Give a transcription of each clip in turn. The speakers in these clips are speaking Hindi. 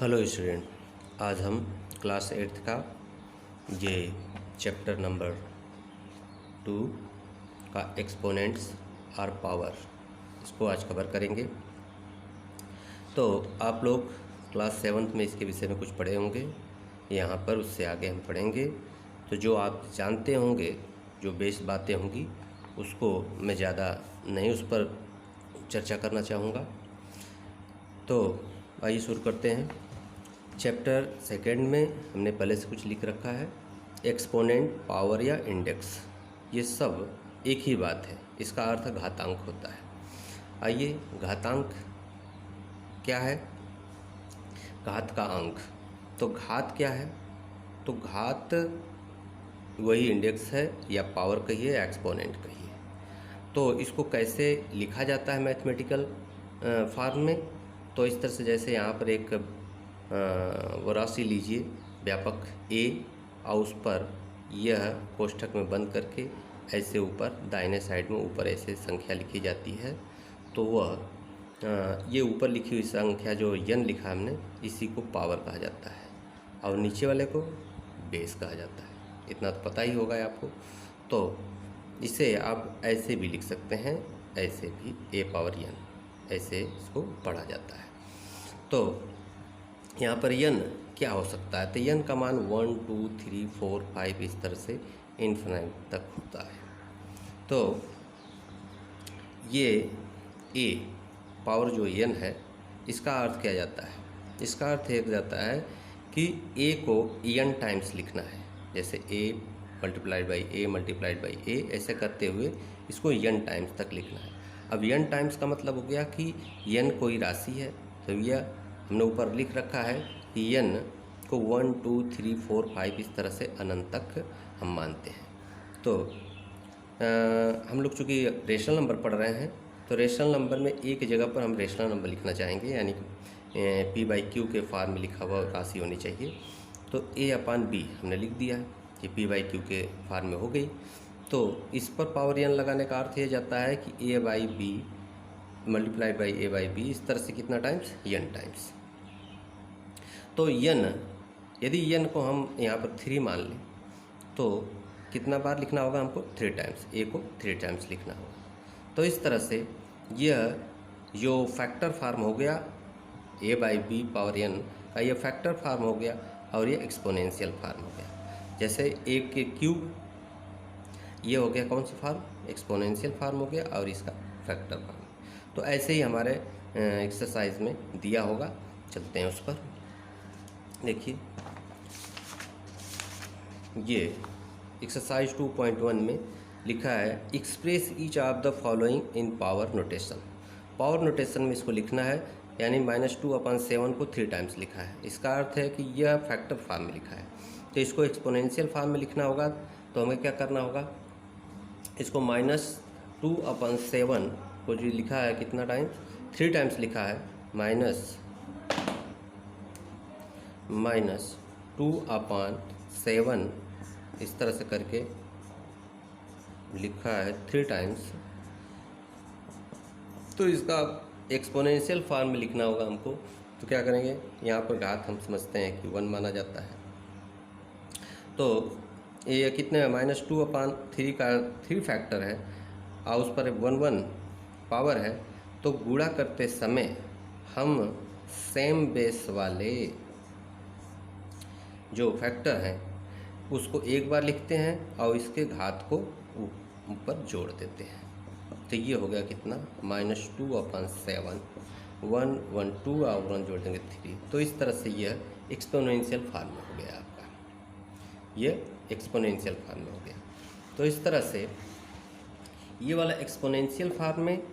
हेलो स्टूडेंट, आज हम क्लास 8th का ये चैप्टर नंबर 2 का एक्सपोनेंट्स और पावर इसको आज कवर करेंगे। तो आप लोग क्लास 7th में इसके विषय में कुछ पढ़े होंगे, यहाँ पर उससे आगे हम पढ़ेंगे। तो जो आप जानते होंगे, जो बेस बातें होंगी, उसको मैं ज़्यादा नहीं उस पर चर्चा करना चाहूँगा। तो आइए शुरू करते हैं। चैप्टर 2 में हमने पहले से कुछ लिख रखा है। एक्सपोनेंट, पावर या इंडेक्स, ये सब एक ही बात है। इसका अर्थ घातांक होता है। आइए, घातांक क्या है? घात का अंक। तो घात क्या है? तो घात वही इंडेक्स है, या पावर कहिए या एक्सपोनेंट कहिए। तो इसको कैसे लिखा जाता है मैथमेटिकल फॉर्म में? तो इस तरह से, जैसे यहाँ पर एक वो राशि लीजिए, व्यापक ए, और उस पर यह कोष्ठक में बंद करके ऐसे ऊपर दाहिने साइड में ऊपर ऐसे संख्या लिखी जाती है। तो वह ये ऊपर लिखी हुई संख्या जो यन लिखा हमने, इसी को पावर कहा जाता है, और नीचे वाले को बेस कहा जाता है। इतना तो पता ही होगा आपको। तो इसे आप ऐसे भी लिख सकते हैं, ऐसे भी ए पावर यन, ऐसे इसको पढ़ा जाता है। तो यहाँ पर यन क्या हो सकता है? तो यन का मान 1, 2, 3, 4, 5 इस तरह से इन्फिनाइट तक होता है। तो ये ए पावर जो यन है, इसका अर्थ क्या जाता है? इसका अर्थ एक जाता है कि ए को यन टाइम्स लिखना है। जैसे a multiplied by a multiplied by a, ऐसे करते हुए इसको यन टाइम्स तक लिखना है। अब यन टाइम्स का मतलब हो गया कि यन कोई राशि है। तो यह हमने ऊपर लिख रखा है कि यन को 1, 2, 3, 4, 5 इस तरह से अनंत तक हम मानते हैं। तो हम लोग चूँकि रेशनल नंबर पढ़ रहे हैं, तो रेशनल नंबर में एक जगह पर हम रेशनल नंबर लिखना चाहेंगे, यानी कि P/Q के फॉर्म में लिखा हुआ राशि होनी चाहिए। तो A/B हमने लिख दिया है, ये P/Q के फॉर्म में हो गई। तो इस पर पावर यन लगाने का अर्थ ये जाता है कि A/B मल्टीप्लाइड बाई A/B, इस तरह से कितना टाइम्स? यन टाइम्स। तो यन, यदि यन को हम यहाँ पर 3 मान लें, तो कितना बार लिखना होगा हमको? 3 टाइम्स। ए को 3 टाइम्स लिखना होगा। तो इस तरह से यह जो फैक्टर फार्म हो गया A/B पावर यन का, यह फैक्टर फार्म हो गया, और ये एक्सपोनेंशियल फार्म हो गया। जैसे ए के क्यूब, ये हो गया कौन सा फार्म? एक्सपोनेंशियल फार्म हो गया, और इसका फैक्टर फार्म। तो ऐसे ही हमारे एक्सरसाइज में दिया होगा। चलते हैं उस पर। देखिए, ये एक्सरसाइज 2.1 में लिखा है, express each of the following in power notation. Power notation में इसको लिखना है, यानी -2/7 को 3 टाइम्स लिखा है। इसका अर्थ है कि यह फैक्टर फॉर्म में लिखा है। तो इसको एक्सपोनेंशियल फॉर्म में लिखना होगा। तो हमें क्या करना होगा? इसको -2/7 को जो लिखा है कितना टाइम्स? 3 टाइम्स लिखा है। -2/7 इस तरह से करके लिखा है 3 टाइम्स। तो इसका एक्सपोनेंशियल फॉर्म में लिखना होगा हमको। तो क्या करेंगे? यहाँ पर घात हम समझते हैं कि 1 माना जाता है। तो ये कितने? -2/3 का 3 फैक्टर है, और उस पर 1 पावर है। तो गुणा करते समय हम सेम बेस वाले जो फैक्टर हैं उसको एक बार लिखते हैं, और इसके घात को ऊपर जोड़ देते हैं। तो ये हो गया कितना? -2/7, 1, 1, 2 और 1 जोड़ देंगे 3। तो इस तरह से यह एक्सपोनेंशियल फॉर्म में हो गया आपका। ये एक्सपोनेंशियल फॉर्म में हो गया। तो इस तरह से ये वाला एक्सपोनेंशियल फॉर्म में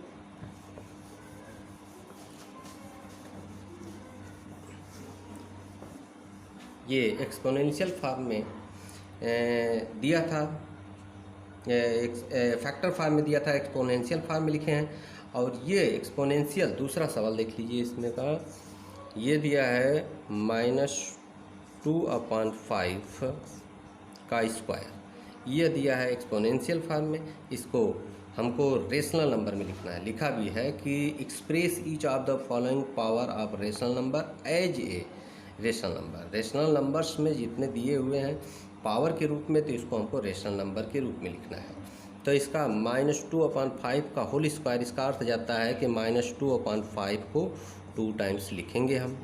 ये एक्सपोनेंशियल फॉर्म में दिया था, फैक्टर फॉर्म में दिया था, एक्सपोनेंशियल फॉर्म में लिखे हैं। और ये एक्सपोनेंशियल, दूसरा सवाल देख लीजिए इसमें का, ये दिया है -2/5 का स्क्वायर, ये दिया है एक्सपोनेंशियल फॉर्म में। इसको हमको रेशनल नंबर में लिखना है। लिखा भी है कि express each of the following power of rational number as a rational number. Rational numbers में जितने दिए हुए हैं पावर के रूप में, तो इसको हमको रेशनल नंबर के रूप में लिखना है। तो इसका -2/5 का होल स्क्वायर, इसका अर्थ जाता है कि -2/5 को 2 टाइम्स लिखेंगे हम।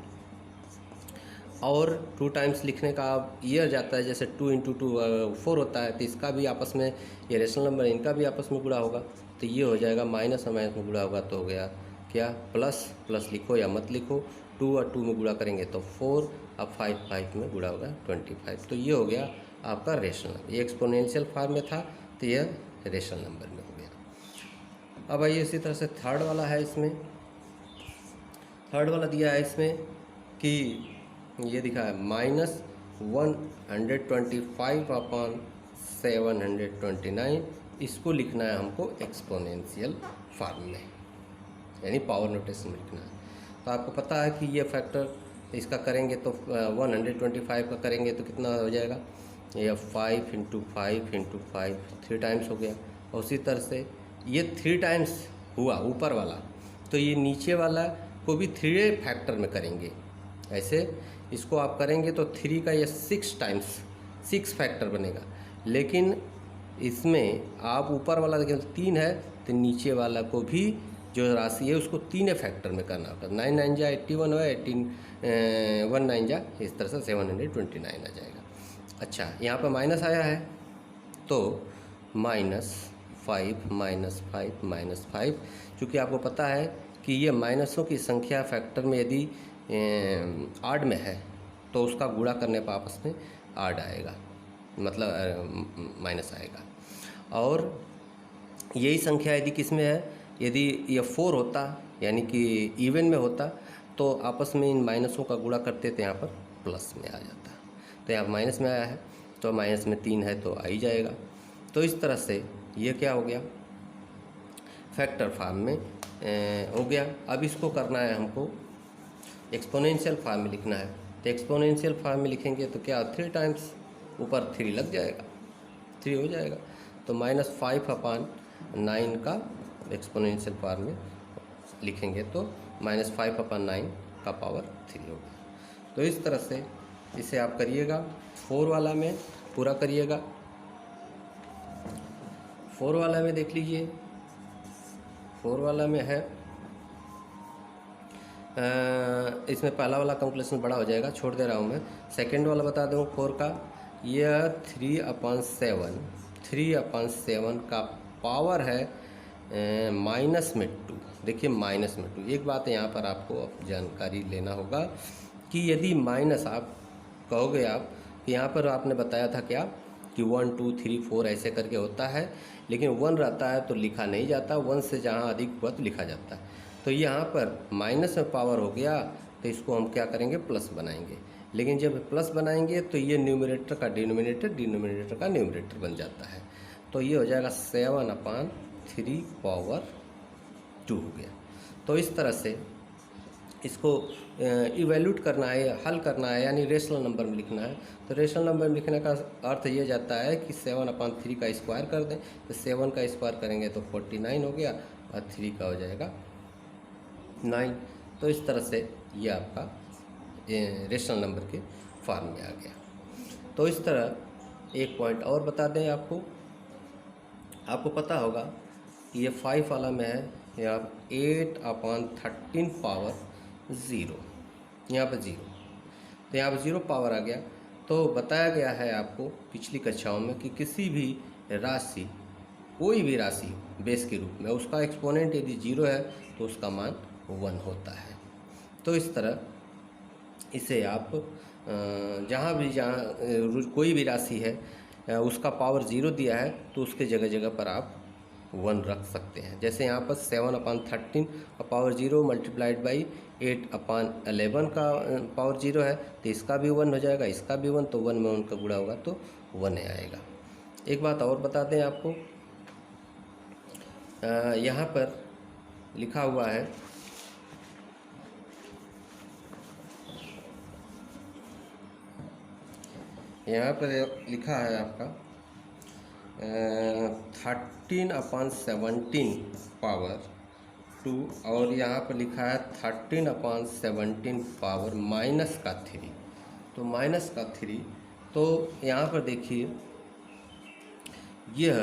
और 2 टाइम्स लिखने का ईयर जाता है, जैसे 2 × 2 4 होता है, तो इसका भी आपस में, ये रेशनल नंबर इनका भी आपस में गुणा होगा, तो ये हो जाएगा माइनस और माइनस में गुणा होगा तो हो गया क्या, प्लस। प्लस लिखो या मत लिखो, 2 और 2 में गुणा करेंगे तो 4, अब 5 में गुणा होगा 25। तो ये हो गया आपका रेशनल नंबर। ये एक्सपोनेंशियल फॉर्म में था, तो यह रेशनल नंबर में हो गया। अब आइए इसी तरह से थर्ड वाला है। इसमें थर्ड वाला दिया है इसमें कि ये दिखा है -125/729, इसको लिखना है हमको एक्सपोनेंशियल फॉर्म में, यानी पावर नोटेशन में लिखना है। तो आपको पता है कि ये फैक्टर इसका करेंगे तो 125 का करेंगे तो कितना हो जाएगा, ये 5 × 5 × 5 3 टाइम्स हो गया। और उसी तरह से ये 3 टाइम्स हुआ ऊपर वाला, तो ये नीचे वाला को भी 3 फैक्टर में करेंगे। ऐसे इसको आप करेंगे तो 3 का ये 6 टाइम्स 6 फैक्टर बनेगा। लेकिन इसमें आप ऊपर वाला देखिए 3 है, तो नीचे वाला को भी जो राशि है उसको 3 फैक्टर में करना होगा। 9 9 जा 81 हो, 1 9 जा, इस तरह से 729 आ जाएगा। अच्छा, यहाँ पर माइनस आया है तो -5 -5 चूँकि आपको पता है कि ये माइनसों की संख्या फैक्टर में यदि आड में है तो उसका गुणा करने पर आपस में आड आएगा, मतलब माइनस आएगा। और यही संख्या यदि किस में है, यदि ये 4 होता यानी कि इवन में होता तो आपस में इन माइनसों का गुणा करते तो यहाँ पर प्लस में आ जाता। तो यहाँ माइनस में आया है तो माइनस में 3 है तो आ ही जाएगा। तो इस तरह से ये क्या हो गया, फैक्टर फॉर्म में हो गया। अब इसको करना है हमको एक्सपोनेंशियल फॉर्म में लिखना है। तो एक्सपोनेंशियल फॉर्म में लिखेंगे तो क्या 3 टाइम्स ऊपर 3 लग जाएगा, 3 हो जाएगा। तो -5/9 का एक्सपोनेंशियल फॉर्म में लिखेंगे तो -5/9 का पावर 3 होगा। तो इस तरह से इसे आप करिएगा। 4 वाला में पूरा करिएगा। 4 वाला में देख लीजिए, 4 वाला में है इसमें पहला वाला कैलकुलेशन बड़ा हो जाएगा, छोड़ दे रहा हूँ मैं। सेकंड वाला बता दूँ 4 का, यह 3/7 का पावर है माइनस में 2। देखिए माइनस में 2, एक बात यहाँ पर आपको जानकारी लेना होगा कि यदि माइनस आप कहोगे आप कि यहाँ पर आपने बताया था क्या कि 1 2 3 4 ऐसे करके होता है, लेकिन 1 रहता है तो लिखा नहीं जाता, 1 से जहाँ अधिक हुआ तो लिखा जाता है। तो यहाँ पर माइनस में पावर हो गया तो इसको हम क्या करेंगे, प्लस बनाएंगे। लेकिन जब प्लस बनाएंगे तो ये न्यूमरेटर का डिनोमिनेटर, डिनोमिनेटर का न्यूमरेटर बन जाता है। तो ये हो जाएगा 7/3 पावर 2 हो गया। तो इस तरह से इसको इवैल्यूट करना है, हल करना है, यानी रेशनल नंबर में लिखना है। तो रेशनल नंबर में लिखने का अर्थ ये जाता है कि 7/3 का स्क्वायर कर दें, तो 7 का स्क्वायर करेंगे तो 49 हो गया और 3 का हो जाएगा 9। तो इस तरह से ये आपका रेशनल नंबर के फॉर्म में आ गया। तो इस तरह एक पॉइंट और बता दें आपको पता होगा कि ये 5 वाला में है यहाँ 8/13 पावर 0, यहाँ पर 0, तो यहाँ पर 0 पावर आ गया। तो बताया गया है आपको पिछली कक्षाओं में कि किसी भी राशि, कोई भी राशि बेस के रूप में, उसका एक्सपोनेंट यदि 0 है तो उसका मान 1 होता है। तो इस तरह इसे आप जहाँ कोई भी राशि है उसका पावर 0 दिया है तो उसके जगह जगह पर आप 1 रख सकते हैं। जैसे यहाँ पर 7/13 का पावर 0 मल्टीप्लाइड बाई 8/11 का पावर 0 है, तो इसका भी 1 हो जाएगा, इसका भी 1, तो 1 में उनका गुणा होगा तो 1 आएगा। एक बात और बता दें आपको, यहाँ पर लिखा हुआ है यहाँ पर लिखा है आपका 13/17 पावर 2 और यहाँ पर लिखा है 13/17 पावर -3, तो -3। तो यहाँ पर देखिए यह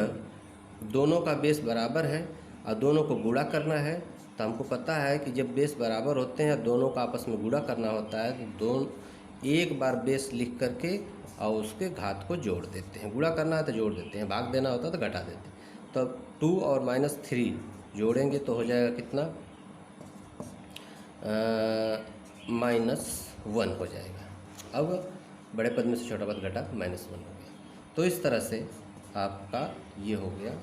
दोनों का बेस बराबर है और दोनों को गुणा करना है। तो हमको पता है कि जब बेस बराबर होते हैं दोनों का आपस में गुणा करना होता है, तो दोनों एक बार बेस लिख करके और उसके घात को जोड़ देते हैं। गुणा करना है तो जोड़ देते हैं, भाग देना होता है तो घटा देते हैं। तो 2 और -3 जोड़ेंगे तो हो जाएगा कितना, -1 हो जाएगा। अब बड़े पद में से छोटा पद घटा, -1 हो गया। तो इस तरह से आपका ये हो गया।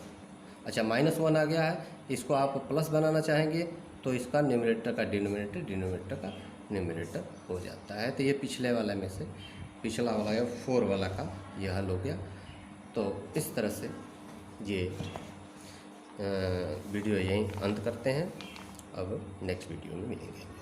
अच्छा, -1 आ गया है, इसको आप प्लस बनाना चाहेंगे तो इसका न्यूमरेटर का डिनोमिनेटर, डिनोमिनेटर का न्यूमरेटर हो जाता है। तो ये पिछले वाला में से पिछला वाला या 4 वाला का यह हल हो गया। तो इस तरह से ये वीडियो यहीं अंत करते हैं। अब नेक्स्ट वीडियो में मिलेंगे।